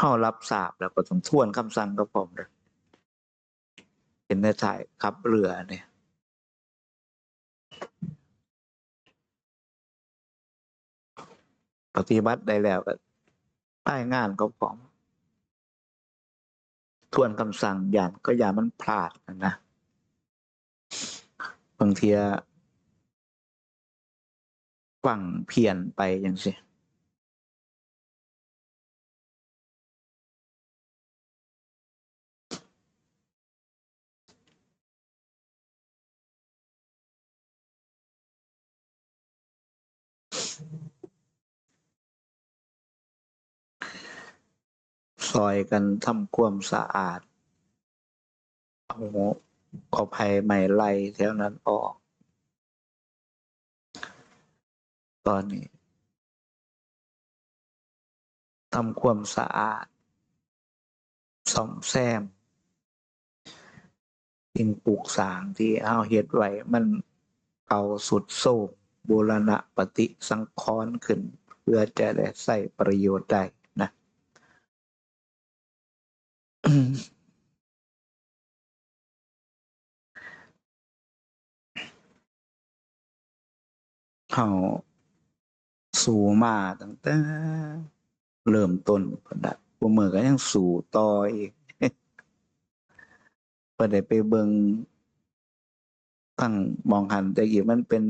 เฮารับทราบแล้วก็ต้องทวนคำสั่งกับผมเด้อเป็นในถ่ายขับเรือเนี่ยปฏิบัติได้แล้วก็รายงานกับผมทวนคำสั่งอย่ามันพลาดนะบางทีฟังเพี้ยนไปจังซี่ซอยกันทำความสะอาดเอากอไผ่ไม้ไล่แถวนั้นออกตอนนี้ทำความสะอาดซ่อมแซมสิ่งปลูกสร้างที่เฮาเฮ็ดไว้มันเก่าทรุดโทรมบูรณะปฏิสังขรณ์ขึ้นเพื่อจะได้ใช้ประโยชน์ได้นะ เขาสู่มาตั้งแต่เริ่มต้นพุ่นน่ะผู้มื้อก็ยังสู่ต่ออีกบ่ได้ไปเบิ่งทั้งหม้องหั้นแต่กี้มันเป็น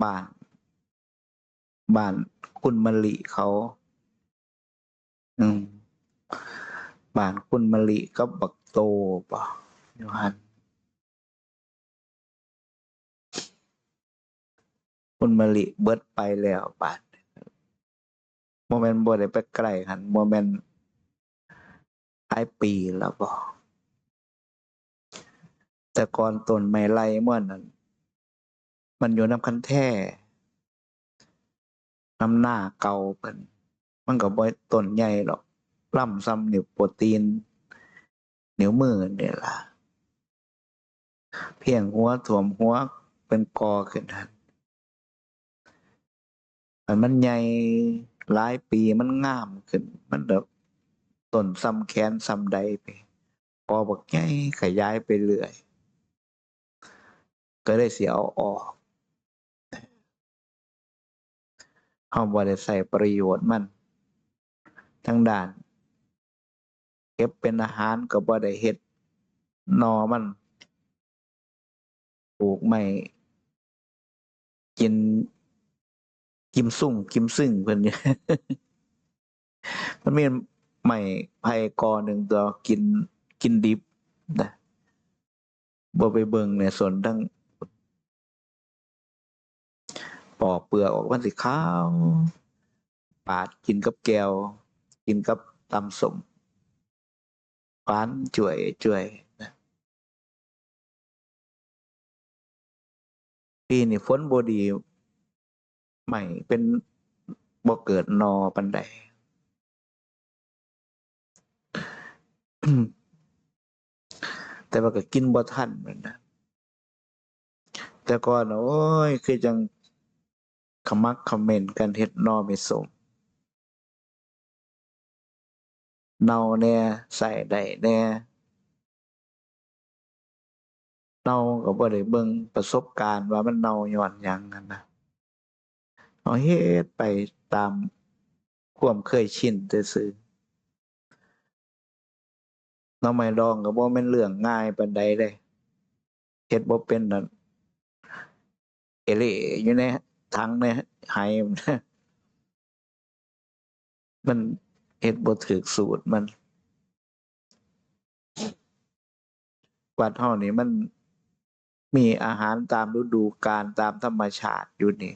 บ้านบ้านคุณมะลิเขาอืมบ้านคุณมะลิกับบักโตบ่อยู่หั้นคุณมะลิเบิดไปแล้วบาดบ่แม่นบ่ได้ไปใกล้หั้นบ่แม่นหลายปีแล้วบ่แต่ก่อนต้นไม้ไร่ม่วนนั้นมันอยู่นำคันแท้นำหน้าเก่าเพิ่นมันก็บ่ต้นใหญ่หรอกล่ำส่ำนิ้วโปรตีนนิ้วมือนี่ล่ะเพียงหัวท่วมหัวเป็นกอขึ้นหั่นคันมันใหญ่หลายปีมันงามขึ้นมันแบบต้นส่ำแขนส่ำใดไปกอบักใหญ่ขยายไปเรื่อยก็เลยสิเอาออกเฮาบ่ได้ใช้ประโยชน์มันทางด้านเก็บเป็นอาหารก็บ่ได้เฮ็ดหน่อมันปลูกไม้กินกิมซุ่งกิมซึ่งเพิ่น มันมีไม้ไผ่กอหนึ่งตัวกินดิบนะบ่ไปเบิ่งเนี่ยส่วนทั้งปอกเปลือกออกมันสิขาวปาดกินกับแก้วกินกับตำส้มหวานจ่วยนะปีนี้ฝนบ่ดีไม้เป็นบ่เกิดหน่อปานใด แต่ว่าก็กินบ่ทันเหมือนกันแต่ก่อนน่ะโอ๊ยคือจังขมักเขม้นกันเฮ็ดหน่อไม้ส้มเน่าแหน่ใส่ได้แหน่เน่าก็บ่ได้เบิ่งประสบการณ์ว่ามันเน่าญ้อนหยังนั่นนะเอาเฮ็ดไปตามความเคยชินซื่อๆหน่อไม้ดองก็บ่แม่นเรื่องง่ายปานใดเดะเฮ็ดบ่เป็นนั่นเอเล่อยู่ในถังในไหมันเฮ็ดบ่ถูกสูตรมันวัดเฮานี่มันมีอาหารตามฤดูกาลตามธรรมชาติอยู่นี่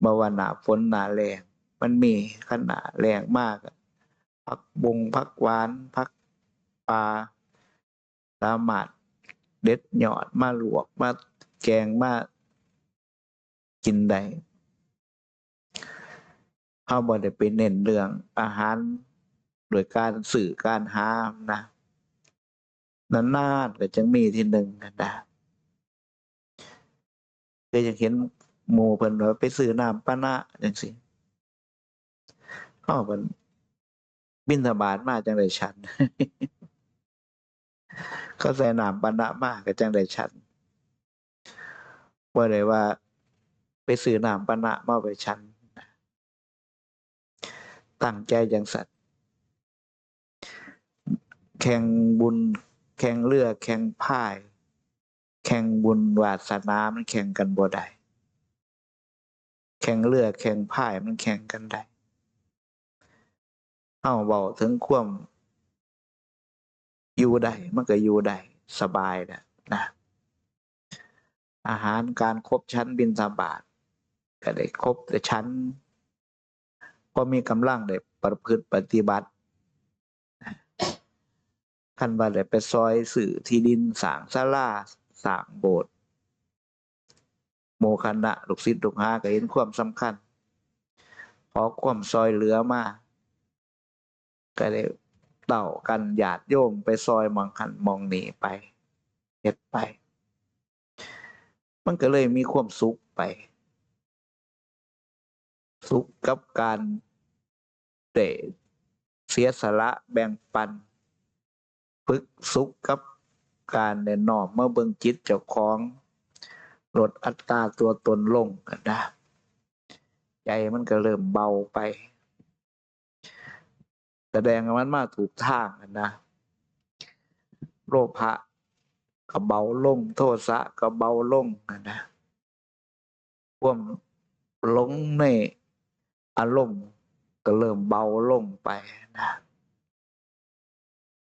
บ่ว่าหน้าฝนหน้าแล้งมันมีคันหน้าแล้งมาก็ผักบงผักหวานผักป่าสามารถเด็ดยอดมาลวกมาแกงมากินได้เฮาบ่ได้ไปเน้นเรื่องอาหารโดยการซื้อการหานะนานๆก็จังมีทีหนึ่งก็ได้ก็ยังเห็นหมู่เพิ่นว่าไปซื้อน้ำปานะจังซี้เฮาเพิ่น บิณฑบาตมาจังได้ฉัน เขาใส่น้ำปานะมาก็จังได้ฉันว่าเลยว่าไปซื้อน้ำปานะมาไปฉันตั้งใจจังสัตว์แข่งบุญแข่งเรือแข่งพายแข่งบุญวาสนามันแข่งกันบ่ได้แข่งเรือแข่งพายมันแข่งกันได้เอาเบาถึงความอยู่ได้มันก็อยู่ได้สบายนะอาหารการครบชั้นบิณฑบาตก็ได้ครบแต่ชั้นพอมีกำลังได้ประพฤติปฏิบัติท่านว่าได้ไปซอยสื่อที่ดินสร้างศาลาสร้างโบสถ์โมคณะลูกศิษย์ลูกหาก็เห็นความสำคัญขอความซอยเหลือมาก็ได้เต่ากันญาติโยมไปซอยมองหันมองหนีไปเฮ็ดไปมันก็เลยมีความสุขไปสุขกับการได้เสียสละแบ่งปันฝึกสุขกับการได้น้อมมาเบิ่งจิตเจ้าของลดอัตราตัวตนลงกันนะใจมันก็เริ่มเบาไปแสดงว่ามันมาถูกทางกันนะโลภะก็เบาลงโทสะก็เบาลงนะความหลงในอารมณ์ก็เริ่มเบาลงไปนะ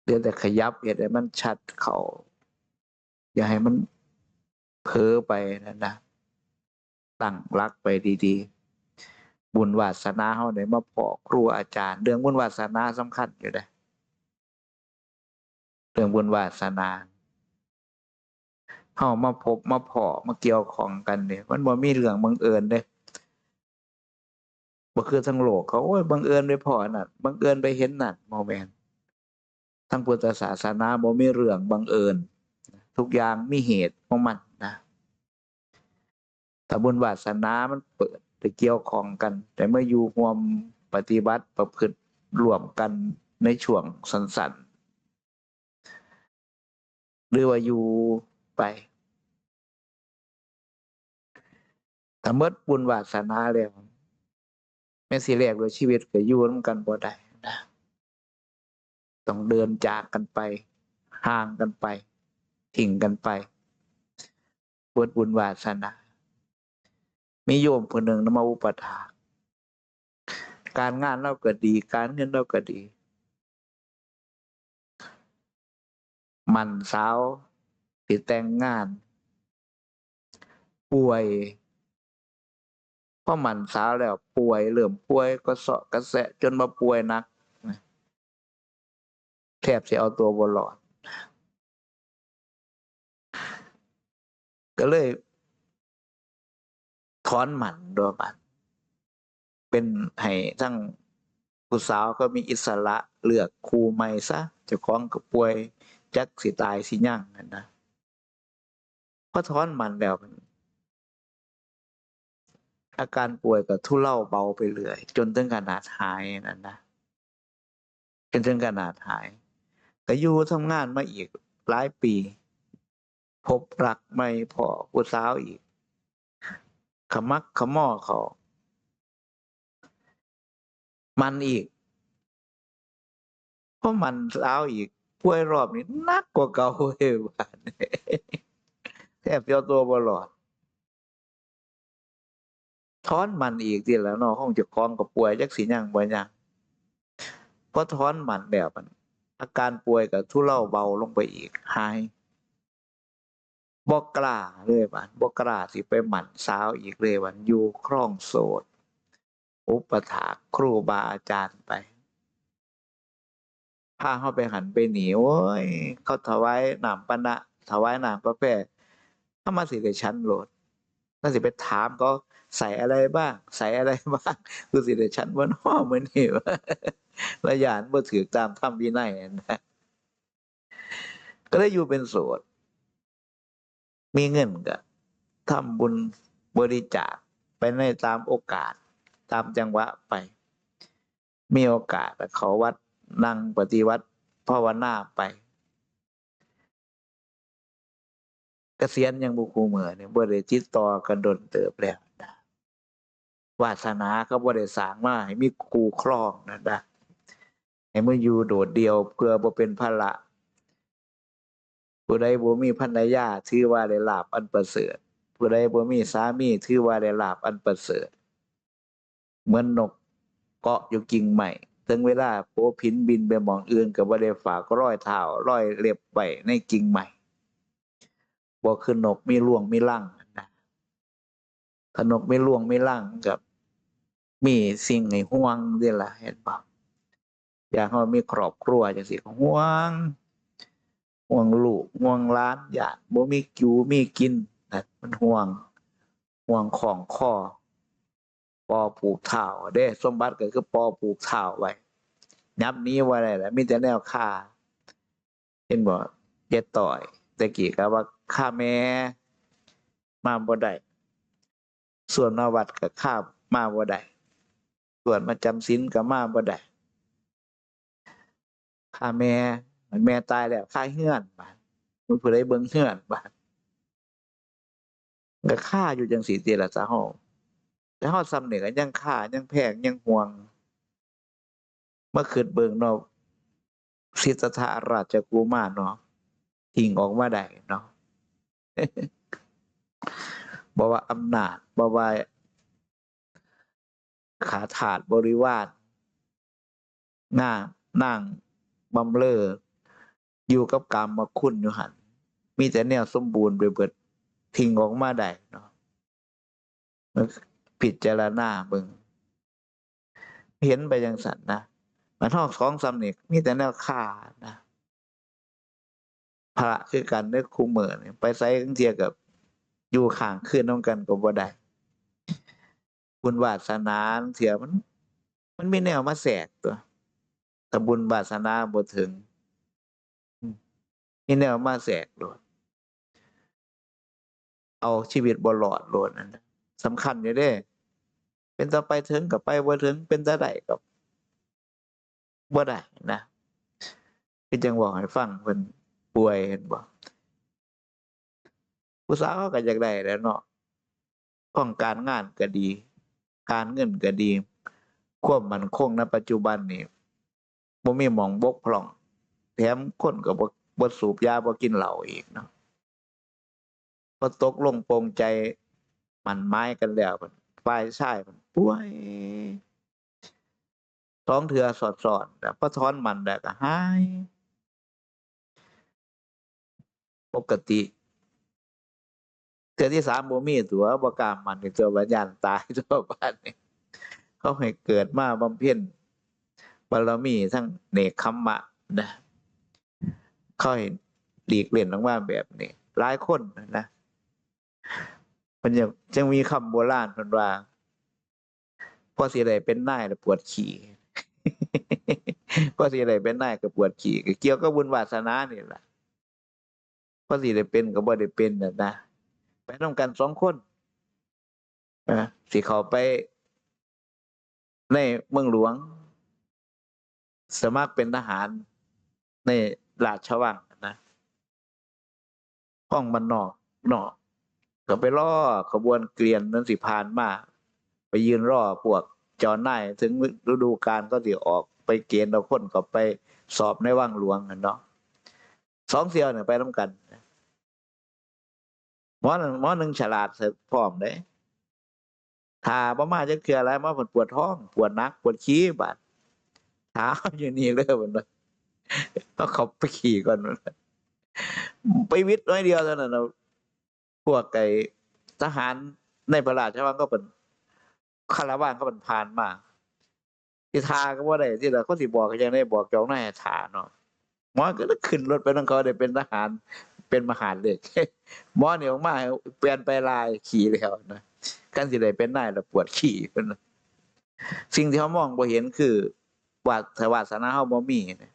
เดี๋ยวแต่ขยับให้มันชัดเขาอย่าให้มันเผลอไปนะตั้งรักไปดีๆบุญวาสนาเฮาได้มาพอครูอาจารย์เรื่องบุญวาสนาสำคัญอยู่เด้เรื่องบุญวาสนาเฮามาพบมาพอมาเกี่ยวข้องกันเนี่ยมันบ่มีเรื่องบังเอิญเด้บ่คือทั้งโลกเขาโอ้ยบังเอิญไปพอนั่นบังเอิญไปเห็นนั่นบ่แม่นทั้งพุทธศาสนาบ่มีเรื่องบังเอิญทุกอย่างมีเหตุของมันนะแต่บุญวาสนามันเปิดไปเกี่ยวข้องกัน แต่เมื่ออยู่ร่วมปฏิบัติประพฤติร่วมกันในช่วงสั้นๆหรือว่าอยู่ไปถ้าหมดบุญวาสนาแล้วแม้สิแลกด้วยชีวิตก็อยู่นำกันบ่ได้นะต้องเดินจากกันไปห่างกันไปทิ้งกันไปเบิดบุญวาสนามีโยมคนหนึ่งนมาอุปถากการงานเราก็ดีการเงินเราก็ดีมันสาวที่แต่งงานป่วยพอมันสาวแล้วป่วยเริ่มป่วยก็เสาะกระแสะจนมาป่วยหนักแทบจะเอาตัวบ่รอดก็เลยถอนหมันโดยบัดเป็นให้ทั้งผู้สาวก็มีอิสระเลือกครูใหม่ซะเจ้าของก็ป่วยจักสิตายสิยั่งนั่นนะพอถอนหมันแล้วอาการป่วยก็ทุเลาเบาไปเรื่อยจนถึงขนาดหายนั่นนะจนถึงขนาดหายก็อยู่ทำงานมาอีกหลายปีพบรักใหม่พอผู้สาวอีกขมักขม้อเขามันอีกเพราะมันสาวอีกป่วยรอบนี้หนักกว่าเก่าเว้ยบ้านแทบจะเอาตัวบ่รอดถอนมันอีกทีแล้วเนาะห้องเจ้าของก็ป่วยจักสิหยังบ่หยังพอถอนมันแล้วมันอาการป่วยก็ทุเลาเบาลงไปอีกหายบ่กล้าเลยบัดบ่กล้าสิไปหมั่นสาวอีกเลยบัดอยู่ครองโสดอุปถากครูบาอาจารย์ไปพาเขาไปหันไปหนีโอ้ยเขาถวายน้ำปานะถวายน้ำกาแฟถ้ามาสิได้ชั้นโหลดน่าสิไปถามเขาใส่อะไรบ้างใส่อะไรบ้างคือสิได้ชั้นว่าน้อมื้อนี้ว่าระยานบ่ถือตามธรรมวินัยนะก็เลยอยู่เป็นโสดมีเงินก็ทำบุญบริจาคไปในตามโอกาสตามจังหวะไปมีโอกาสเขาวัด นั่งปฏิวัติภาวนาไปเกษียณยังบุคูเมือเนี่ยบ่ได้ติดต่อกันดนเติบแล้วนะวาสนาก็บ่ได้สร้างมาให้มีครูครองนะให้มันอยู่โดดเดียวเพื่อบ่เป็นภาระผู้ใดบ่มีภรรยาถือว่าได้ลาภอันประเสริฐผู้ใดบ่มีสามีถือว่าได้ลาภอันประเสริฐเหมือนนกเกาะอยู่กิ่งไม้ถึงเวลาโผผินบินไปหม้องอื่นก็บ่ได้ฝากรอยเท้ารอยเล็บไว้ในกิ่งไม้บ่คือนกมีร่วงมีรังนะถ้านกมีร่วงมีรังกับมีสิ่งให้ห่วงนี่ล่ะเห็นบ่อยากให้มีครอบครัวจังซี่ก็ห่วงลูกห่วงหลานญาติบ่มีอยู่มีกินนะมันห่วงของข้อปอผูกเท้าเด้สมบัติก็คือปอผูกเท้าไว้ยับหนี้ว่าได้ล่ะมีแต่แนวฆ่าเห็นบ่เจ็ดต่อยแต่กี้ก็ว่าฆ่าแม่มาบ่ได้ส่วนมาวัดก็ฆ่ามาบ่ได้ส่วนมาจำศีลก็มาบ่ได้ฆ่าแม่ตายแล้วฆ่าเฮือนบาดผู้ใดเบิ่งเฮือนบาดก็ฆ่าอยู่จังซี่ติล่ะซะเฮาแต่เฮาซ้ำนี่ก็ยังฆ่ายังแพงยังห่วงมาคิดเบิ่งเนาะสิทธัตถะราชกุมารเนาะทิ้งออกมาได้เนาะบ่ว่าอำนาจบ่ว่าขาทาสบริวารนางบำเรออยู่กับกามคุณอยู่หั่นมีแต่แนวสมบูรณ์ไปเบิดทิ้งออกมาได้เนาะพิจารณาเบิ่งเห็นไปจังซั่นนะมันฮอก2-3นี่มีแต่แนวฆ่านะพระคือกันเด้อคุมื้อนี่ไปไสจั่งเที่ยก็อยู่ข้างคืนนำกันก็บ่ได้บุญวาสนาจั่งเที่ยมันมีแนวมาแทรกตัวถ้าบุญวาสนาบ่ถึงมีแนวมาแทรกโลดเอาชีวิตบ่รอดโลดนั่นน่ะสำคัญอยู่เด้เป็นตาไปถึงก็ไปบ่ถึงเป็นตาได้ก็บ่ได้นะคือจังเว้าให้ฟังเพิ่นป่วยเห็นบ่ผู้สาวเขาก็อยากได้แหล้วเนาะต้องการงานก็ดี การเงินก็ดี ความมั่นคงณปัจจุบันนี่บ่มีหม้องบกพร่องแถมคนก็บ่สูบยาบ่กินเหล้าอีกเนาะพอตกลงปลงใจหมั้นหมายกันแล้วบัดฝ่ายชายเพิ่นป่วย2เทื่อซ้อนๆแล้วพอถอนหมั้นแล้วก็หายปกติเทื่อที่3บ่มีตั่วบ่กล้าหมั้นนี่ตั่วว่าย้านตายตั่วบัดนี้เขาให้เกิดมาบำเพ็ญบารมีทั้งเนกขัมมะนะเขาให้หลีกเล่นออกมาแบบนี้หลายคนนะมันยังมีคำโบราณเพิ่นว่าพอสิได้เป็นนายแล้วปวดขี้พอสิได้เป็นนายก็ปวดขี้ก็เกี่ยวกับบุญวาสนานี่ล่ะพอสิได้เป็นก็บ่ได้เป็นน่ะนะไปนำกัน2คนสิเข้าไปในเมืองหลวงสมัครเป็นทหารในราชวังนะห้องบ้านนอกก็ไปรอขบวนเกวียนนั้นสิผ่านมาไปยืนรอพวกเจ้านายถึงฤดูกาลก็สิออกไปเกณฑ์เอาคนก็ไปสอบในวังหลวงกันเนาะ2เที่ยวเนี่ยไปนำกันหมอหนึ่งฉลาดเสร็จพร้อมเด้ถ้าบ่มาจักเทื่อหลายมาเพิ่นปวดท้องปวดหนักปวดขี้บาดถามอยู่นี่เด้อเพิ่นว่าต้องเขาไปขี่ก่อนว่าไปวิทย์น้อยเดียวเท่านั้นน่ะพวกไอ้ทหารในพระราชวังก็เป็นคาราวานก็เป็นผ่านมาสิท่าก็บ่ได้ที่ล่ะเขาสิบอกก็จังได๋บอกเจ้านายให้ท่าเนาะหมอก็เลยขึ้นรถไปนำเขาได้เป็นทหารเป็นมหาดเล็กหมอนี่ออกมาเปลี่ยนไปลายขี่แล้วนะกันสิได้เป็นนายแล้วปวดขี้เพิ่นสิ่งที่เขามองบ่เห็นคือวาสนาเฮาบ่มีเนี่ย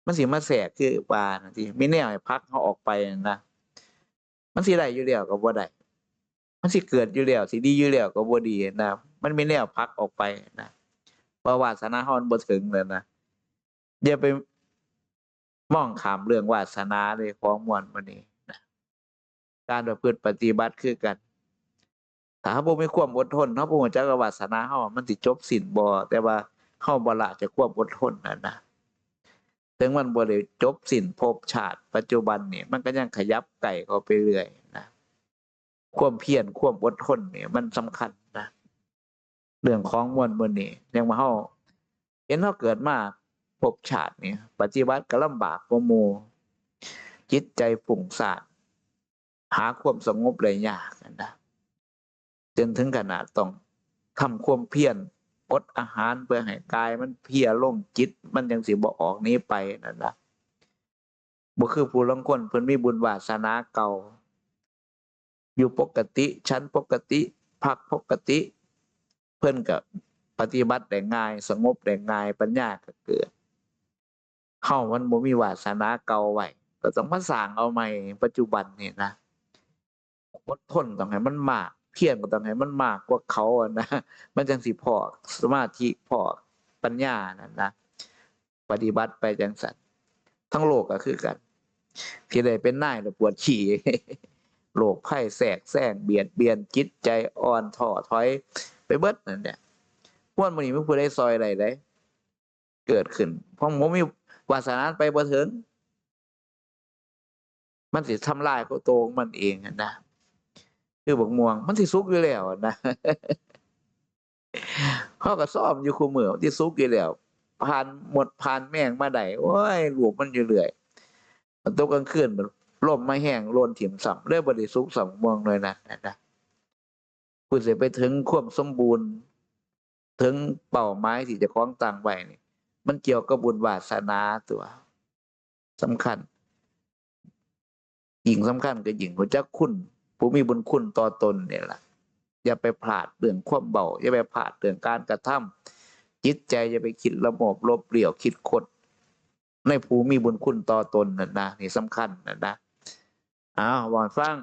มันสิมาแทรกคือว่านั่นสิมีแนวให้ผลักเราออกไปนั่นนะมันสิได้อยู่แล้วก็บ่ได้มันสิเกิดอยู่แล้วสิดีอยู่แล้วก็บ่ดีนะมันมีแนวผลักออกไปนะเพราะวาสนาเฮามันบ่ถึงนั่นนะ อย่าไปมองข้ามเรื่องวาสนาเลยของมวลวันนี้นะการประพฤติปฏิบัติคือกันถ้าเราบ่มีความอดทนเราบ่รู้จักว่าวาสนาเรามันสิจบสิ้นบ่แต่ว่าเราบ่ละจากความอดทนนั่นนะถึงมันบ่ได้จบสิ้นภพชาติปัจจุบันนี่มันก็ยังขยับไก่เข้าไปเรื่อยนะความเพียรความอดทนเนี่ยมันสำคัญนะเรื่องของมวลมื้อนี้ยังว่าเราเห็นเราเกิดมาภพชาตินี่ปฏิบัติก็ลำบากกว่าหมู่จิตใจฟุ้งซ่านหาความสงบเลยยากนะจนถึงขนาดต้องทำความเพียรอดอาหารเพื่อให้กายมันเพลียลงจิตมันยังสิบ่ออกนี้ไปนั่นนะบ่คือผู้ลางคนเพิ่นมีบุญวาสนาเก่าอยู่ปกติชั้นปกติพักปกติเพิ่นก็ปฏิบัติได้ง่ายสงบได้ง่ายปัญญาก็เกิดเฮามันบ่มีวาสนาเก่าไว้ก็ต้องมาสร้างเอาใหม่ปัจจุบันนี่นะอดทนต้องให้มันมากเพียรก็ต้องให้มันมากกว่าเขาอะนะมันจังสิพอสมาธิพอปัญญานั่นนะปฏิบัติไปจังซั่นทั้งโลกก็คือกันที่ได้เป็นนายแล้วปวดฉี่ โรคภัยแทรกแซงเบียดเบียนจิตใจอ่อนท้อถอยไปเบิดนั่นแหละพวกมันนี่มันผู้ใดซอยใดได้เกิดขึ้นเพราะผมมีวาสนาไปบ่ถึงมันสิทำลายเขาโตของมันเองนะคือบักม่วงมันสิสุกอยู่แล้วนะเขาก็ซ่อมอยู่คู่มือที่สุกอยู่แล้วผ่านหมดผ่านแม่งมาได้โอ้ยลูกมันอยู่เรื่อยมันตกกลางคืนมันลมมาแห้งโลนถิ่มสัมเลยบ่ได้สุกสัมม่วงเลยนะผู้สิไปถึงความสมบูรณ์ถึงเป้าหมายที่จะคล้องตั้งไว้นี่มันเกี่ยวกับบุญวาสนาตัวสำคัญยิ่งสำคัญก็ยิ่งรู้จักคุณผู้มีบุญคุณต่อตนเนี่ยล่ะอย่าไปพลาดเรื่องความเบาอย่าไปพลาดเรื่องการกระทำจิตใจอย่าไปคิดระบบลบเลี่ยวคิดคดในผู้มีบุญคุณต่อตนนั่นนะนี่สำคัญนะวอนฟัง